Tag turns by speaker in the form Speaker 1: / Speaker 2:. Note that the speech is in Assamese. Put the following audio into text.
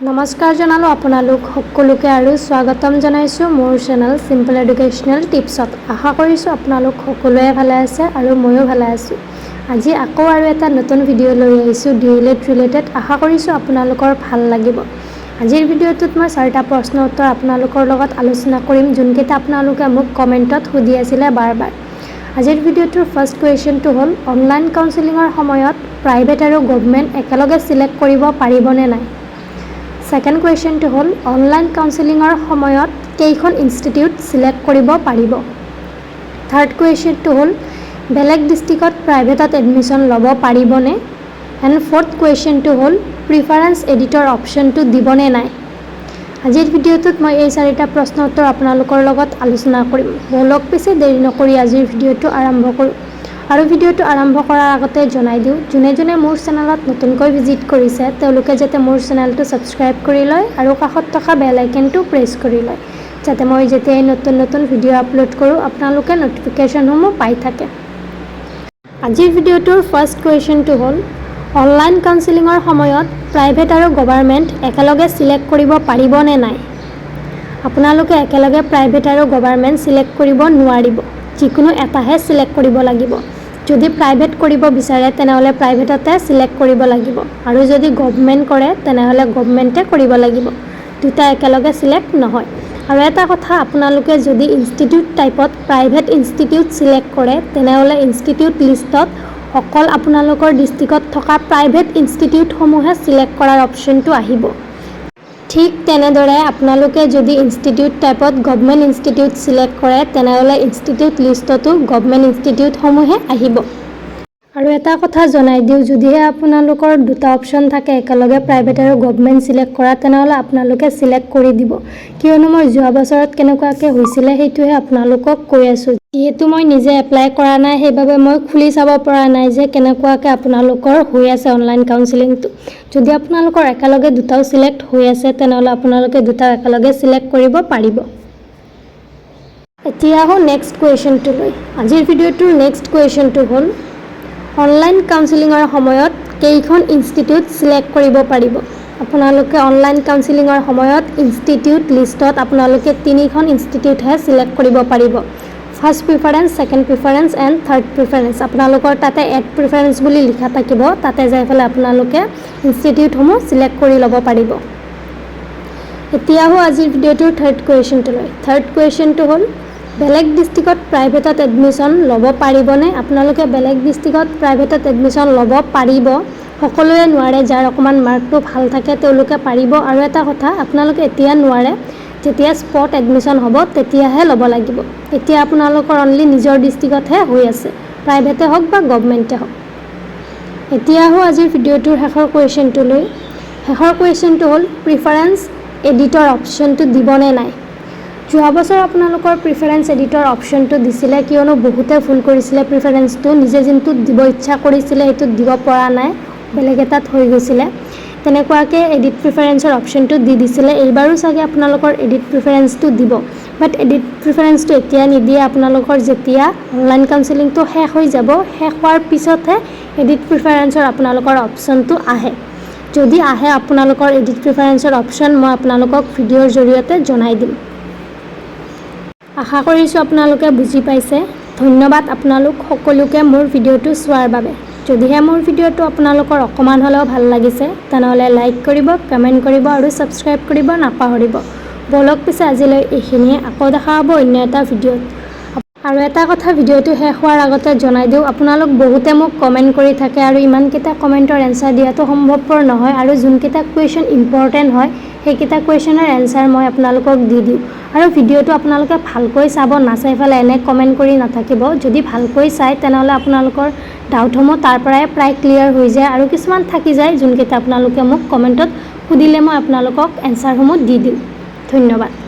Speaker 1: নমস্কাৰ জনালো আপোনালোক সকলোকে আৰু স্বাগতম জনাইছো মোৰ চেনেল সিম্পল এডুকেশনাল টিপছত। আশা কৰিছো আপোনালোক সকলোৱে ভালে আছে আৰু ময়ো ভালে আছো। আজি আকৌ আৰু এটা নতুন ভিডিঅ' লৈ আহিছো DELED ৰিলেটেড। আশা কৰিছো আপোনালোকৰ ভাল লাগিব। আজিৰ ভিডিঅ'টোত মই 4টা প্ৰশ্ন উত্তৰ আপোনালোকৰ লগত আলোচনা কৰিম, যোনকেইটা আপোনালোকে মোক কমেন্টত সুধি আছিলে বাৰ। আজিৰ ভিডিঅ'টোৰ ফাৰ্ষ্ট কুৱেশ্যনটো হ'ল অনলাইন কাউন্সেলিঙৰ সময়ত প্ৰাইভেট আৰু গভৰ্ণমেণ্ট একেলগে সিলেক্ট কৰিব পাৰিবনে নাই। সেকেন্ড কুৱেশ্যনটো হ'ল অনলাইন কাউন্সেলিঙৰ সময়ত কেইখন ইনষ্টিটিউট সিলেক্ট কৰিব পাৰিব। থাৰ্ড কুৱেশ্যনটো হ'ল বেলেগ ডিষ্ট্ৰিক্টত প্ৰাইভেটত এডমিশ্যন ল'ব পাৰিবনে। এণ্ড ফ'ৰ্থ কুৱেশ্যনটো হ'ল প্ৰিফাৰেন্স এডিটৰ অপশ্যনটো দিবনে নাই। আজিৰ ভিডিঅ'টোত মই এই 4টা প্ৰশ্ন উত্তৰ আপোনালোকৰ লগত আলোচনা কৰিম। বলক পিছে দেৰি নকৰি আজিৰ ভিডিঅ'টো আৰম্ভ কৰোঁ। আৰু ভিডিঅ'টো আৰম্ভ কৰাৰ আগতে জনাই দিওঁ, যোনে মোৰ চেনেলত নতুনকৈ ভিজিট কৰিছে তেওঁলোকে যাতে মোৰ চেনেলটো ছাবস্ক্ৰাইব কৰি লয় আৰু কাষত থকা বেল আইকনটো প্ৰেছ কৰি লয়, যাতে মই যেতিয়াই নতুন ভিডিঅ' আপলোড কৰোঁ আপোনালোকে নটিফিকেশ্যনসমূহ পাই থাকে। আজিৰ ভিডিঅ'টোৰ ফাৰ্ষ্ট কুৱেশ্যনটো হ'ল অনলাইন কাউন্সেলিঙৰ সময়ত প্ৰাইভেট আৰু গভৰ্ণমেণ্ট একেলগে সিলেক্ট কৰিব পাৰিবনে নাই। আপোনালোকে একেলগে প্ৰাইভেট আৰু গভৰ্ণমেণ্ট সিলেক্ট কৰিব নোৱাৰিব, যিকোনো এটাহে সিলেক্ট কৰিব লাগিব। যদি প্ৰাইভেট কৰিব বিচাৰে তেনেহ'লে প্ৰাইভেটতে সিলেক্ট কৰিব লাগিব, আৰু যদি গভৰ্ণমেণ্ট কৰে তেনেহ'লে গভৰ্ণমেণ্টে কৰিব লাগিব। দুটা একেলগে সিলেক্ট নহয়। আৰু এটা কথা, আপোনালোকে যদি ইনষ্টিটিউট টাইপত প্ৰাইভেট ইনষ্টিটিউট সিলেক্ট কৰে তেনেহ'লে ইনষ্টিটিউট লিষ্টত অকল আপোনালোকৰ ডিষ্ট্ৰিক্টত থকা প্ৰাইভেট ইনষ্টিটিউটসমূহে সিলেক্ট কৰাৰ অপশ্যনটো আহিব। ঠিক তেনেদৰে আপোনালোকে যদি ইনষ্টিটিউট টাইপত গভৰ্ণমেণ্ট ইনষ্টিটিউট সিলেক্ট কৰে তেনেহ'লে ইনষ্টিটিউট লিষ্টতো গভৰ্ণমেণ্ট ইনষ্টিটিউটসমূহে আহিব। আৰু এটা কথা জনাই দিওঁ, যদিহে আপোনালোকৰ দুটা অপশ্যন থাকে একেলগে প্ৰাইভেট আৰু গভৰ্ণমেণ্ট সিলেক্ট কৰা তেনেহ'লে আপোনালোকে সিলেক্ট কৰি দিব, কিয়নো মই যোৱা বছৰত কেনেকুৱাকৈ হৈছিলে সেইটোহে আপোনালোকক কৈ আছোঁ। যিহেতু মই নিজে এপ্লাই কৰা নাই সেইবাবে মই খুলি চাব পৰা নাই যে কেনেকুৱাকৈ আপোনালোকৰ হৈ আছে অনলাইন কাউন্সেলিংটো। যদি আপোনালোকৰ একেলগে দুটাও সিলেক্ট হৈ আছে তেনেহ'লে আপোনালোকে দুটাও একেলগে সিলেক্ট কৰিব পাৰিব। এতিয়া আহোঁ নেক্সট কুৱেশ্যনটোলৈ। আজিৰ ভিডিঅ'টোৰ নেক্সট কুৱেশ্যনটো হ'ল অনলাইন কাউন্সেলিঙৰ সময়ত কেইখন ইনষ্টিটিউট সিলেক্ট কৰিব পাৰিব। আপোনালোকে অনলাইন কাউন্সেলিঙৰ সময়ত ইনষ্টিটিউট লিষ্টত আপোনালোকে 3খন ইনষ্টিটিউটহে সিলেক্ট কৰিব পাৰিব। First preference, second preference and third preference. আপোনালোকৰ তাতে এড প্ৰিফাৰেন্স বুলি লিখা থাকিব, তাতে যাই পেলাই আপোনালোকে ইনষ্টিটিউটসমূহ সিলেক্ট কৰি ল'ব পাৰিব। এতিয়া আহোঁ আজিৰ ভিডিঅ'টোৰ থাৰ্ড কুৱেশ্যনটোলৈ। থাৰ্ড কুৱেশ্যনটো হ'ল বেলেগ ডিষ্ট্ৰিক্টত প্ৰাইভেটত এডমিশ্যন ল'ব পাৰিবনে। আপোনালোকে বেলেগ ডিষ্ট্ৰিক্টত প্ৰাইভেটত এডমিশ্যন ল'ব পাৰিব, সকলোৱে নোৱাৰে। যাৰ অকণমান মাৰ্কটো ভাল থাকে তেওঁলোকে পাৰিব। আৰু এটা কথা, আপোনালোকে এতিয়া নোৱাৰে, যেতিয়া স্পট এডমিশ্যন হ'ব তেতিয়াহে ল'ব লাগিব। এতিয়া আপোনালোকৰ অনলি নিজৰ ডিষ্ট্ৰিক্টতহে হৈ আছে, প্ৰাইভেটে হওক বা গভৰ্ণমেণ্টে হওক। এতিয়া আহোঁ আজিৰ ভিডিঅ'টোৰ শেষৰ কুৱেশ্যনটোলৈ। শেষৰ কুৱেশ্যনটো হ'ল প্ৰিফাৰেন্স এডিটৰ অপশ্যনটো দিবনে নাই। যোৱা বছৰ আপোনালোকৰ প্ৰিফাৰেন্স এডিটৰ অপশ্যনটো দিছিলে, কিয়নো বহুতে ভুল কৰিছিলে। প্ৰিফাৰেন্সটো নিজে যোনটোত দিব ইচ্ছা কৰিছিলে সেইটোত দিব পৰা নাই, বেলেগ এটাত হৈ গৈছিলে। তেনেকুৱাকৈ এডিট প্ৰিফাৰেন্সৰ অপশ্যনটো দি দিছিলে। এইবাৰো চাগে আপোনালোকৰ এডিট প্ৰিফাৰেন্সটো দিব, বাট এডিট প্ৰিফাৰেন্সটো এতিয়া নিদিয়ে। আপোনালোকৰ যেতিয়া অনলাইন কাউন্সেলিংটো শেষ হৈ যাব, শেষ হোৱাৰ পিছতহে এডিট প্ৰিফাৰেন্সৰ আপোনালোকৰ অপশ্যনটো আহে। যদি আহে আপোনালোকৰ এডিট প্ৰিফাৰেন্সৰ অপশ্যন, মই আপোনালোকক ভিডিঅ'ৰ জৰিয়তে জনাই দিম। আশা কৰিছোঁ আপোনালোকে বুজি পাইছে। ধন্যবাদ আপোনালোক সকলোকে মোৰ ভিডিঅ'টো চোৱাৰ বাবে। যদিহে মোৰ ভিডিঅ'টো আপোনালোকৰ অকণমান হ'লেও ভাল লাগিছে তেনেহ'লে লাইক কৰিব, কমেণ্ট কৰিব আৰু ছাবস্ক্ৰাইব কৰিব নাপাহৰিব। বলক পিছে আজিলৈ এইখিনিয়ে, আকৌ দেখা হ'ব অন্য এটা ভিডিঅ'ত। আৰু এটা কথা ভিডিঅ'টো শেষ হোৱাৰ আগতে জনাই দিওঁ, আপোনালোক বহুতে মোক কমেণ্ট কৰি থাকে আৰু ইমানকেইটা কমেণ্টৰ এনচাৰ দিয়াটো সম্ভৱপৰ নহয়। আৰু যোনকেইটা কুৱেশ্যন ইম্পৰ্টেণ্ট হয় সেইকেইটা কুৱেশ্যনৰ এনচাৰ মই আপোনালোকক দি দিওঁ। আৰু ভিডিঅ'টো আপোনালোকে ভালকৈ চাব, নাচাই পেলাই এনে কমেণ্ট কৰি নাথাকিব। যদি ভালকৈ চাই তেনেহ'লে আপোনালোকৰ ডাউটসমূহ তাৰ পৰাই প্ৰায় ক্লিয়াৰ হৈ যায়, আৰু কিছুমান থাকি যায় যোনকেইটা আপোনালোকে মোক কমেণ্টত সুধিলে মই আপোনালোকক এনচাৰসমূহ দি দিম। ধন্যবাদ।